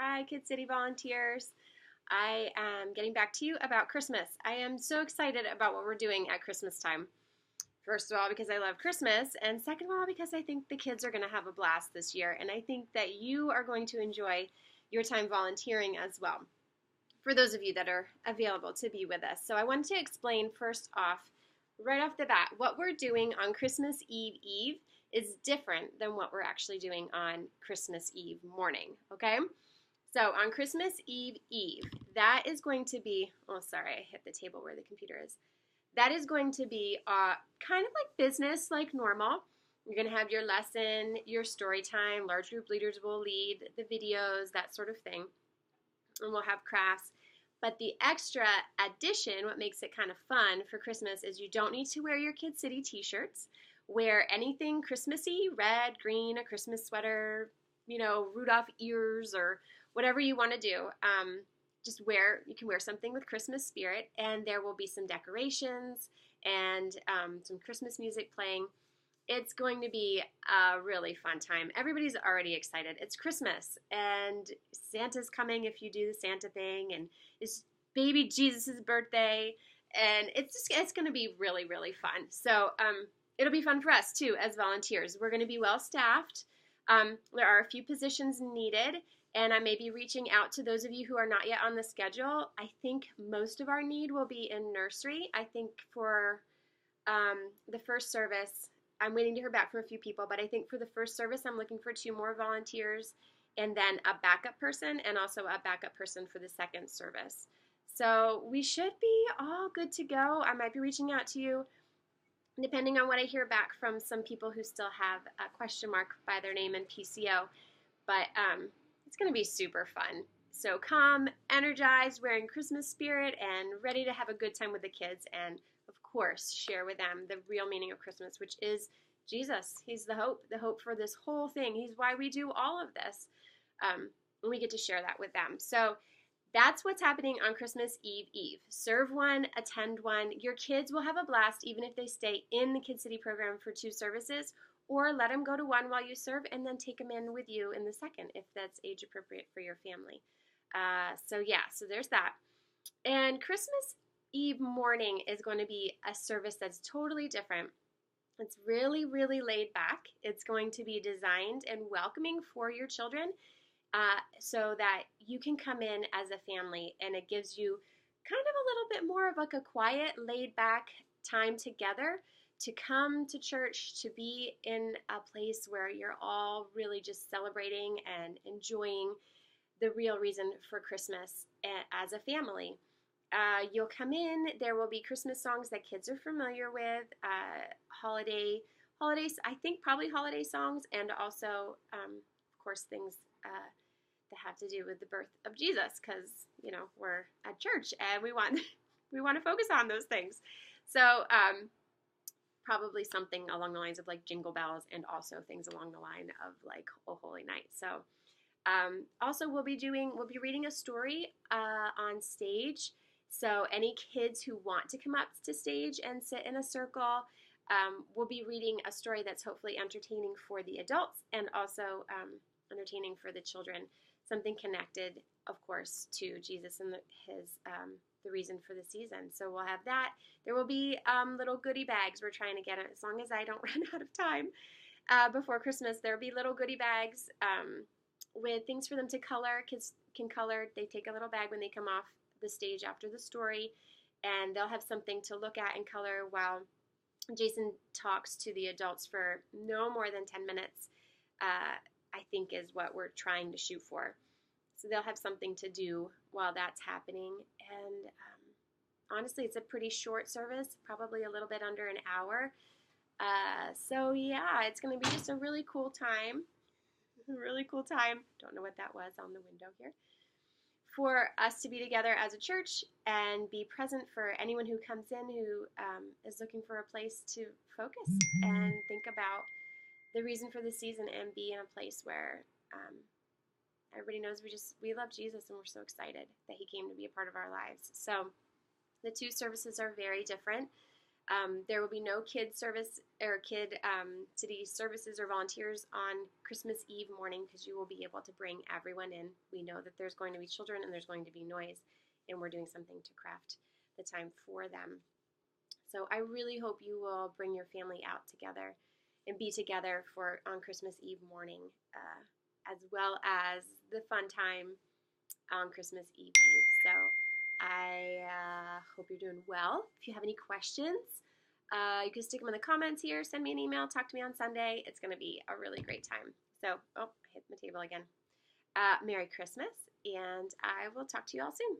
Hi, Kid City volunteers. I am getting back to you about Christmas. I am so excited about what we're doing at Christmas time. First of all, because I love Christmas, and second of all, because I think the kids are going to have a blast this year, and I think that you are going to enjoy your time volunteering as well, for those of you that are available to be with us. So I wanted to explain first off, right off the bat, what we're doing on Christmas Eve is different than what we're actually doing on Christmas Eve morning, okay? So on Christmas Eve, that is going to be, oh, sorry, I hit the table where the computer is. That is going to be kind of like business like normal. You're going to have your lesson, your story time, large group leaders will lead the videos, that sort of thing. And we'll have crafts. But the extra addition, what makes it kind of fun for Christmas, is you don't need to wear your Kid City t-shirts. Wear anything Christmassy, red, green, a Christmas sweater, Rudolph ears or whatever you want to do. You can wear something with Christmas spirit, and there will be some decorations and some Christmas music playing. It's going to be a really fun time. Everybody's already excited. It's Christmas, and Santa's coming if you do the Santa thing, and it's baby Jesus' birthday, and it's going to be really, really fun. So it'll be fun for us, too, as volunteers. We're going to be well-staffed. There are a few positions needed, and I may be reaching out to those of you who are not yet on the schedule. I think most of our need will be in nursery. I think for the first service, I'm waiting to hear back from a few people, but I think for the first service, I'm looking for 2 more volunteers and then a backup person and also a backup person for the second service. So we should be all good to go. I might be reaching out to you depending on what I hear back from some people who still have a question mark by their name in PCO. But it's going to be super fun. So come energized, wearing Christmas spirit, and ready to have a good time with the kids. And of course, share with them the real meaning of Christmas, which is Jesus. He's the hope for this whole thing. He's why we do all of this. And we get to share that with them. So that's what's happening on Christmas Eve. Serve one, attend one. Your kids will have a blast even if they stay in the Kid City program for 2 services, or let them go to one while you serve and then take them in with you in the second if that's age appropriate for your family. So there's that. And Christmas Eve morning is going to be a service that's totally different. It's really, really laid back. It's going to be designed and welcoming for your children so that you can come in as a family, and it gives you kind of a little bit more of like a quiet, laid back time together to come to church, to be in a place where you're all really just celebrating and enjoying the real reason for Christmas as a family. You'll come in, there will be Christmas songs that kids are familiar with, holidays, I think probably holiday songs, and also, of course, things that have to do with the birth of Jesus, because, we're at church and we want to focus on those things. So probably something along the lines of like Jingle Bells, and also things along the line of like Oh Holy Night. So also we'll be reading a story on stage. So any kids who want to come up to stage and sit in a circle, we'll be reading a story that's hopefully entertaining for the adults and also entertaining for the children. Something connected, of course, to Jesus and the reason for the season. So we'll have that. There will be little goodie bags. We're trying to get it as long as I don't run out of time before Christmas. There will be little goodie bags with things for them to color. Kids can color. They take a little bag when they come off the stage after the story, and they'll have something to look at and color while Jason talks to the adults for no more than 10 minutes. I think is what we're trying to shoot for. So they'll have something to do while that's happening. And honestly, it's a pretty short service, probably a little bit under an hour. It's going to be just a really cool time. Really cool time. Don't know what that was on the window here. For us to be together as a church and be present for anyone who comes in who is looking for a place to focus and think about the reason for the season, and be in a place where everybody knows we love Jesus, and we're so excited that he came to be a part of our lives. So the 2 services are very different. There will be no kid service or kid city services or volunteers on Christmas Eve morning because you will be able to bring everyone in. We know that there's going to be children and there's going to be noise, and we're doing something to craft the time for them. So I really hope you will bring your family out together and be together on Christmas Eve morning, as well as the fun time on Christmas Eve. So I hope you're doing well. If you have any questions, you can stick them in the comments here. Send me an email. Talk to me on Sunday. It's going to be a really great time. So, I hit my table again. Merry Christmas, and I will talk to you all soon.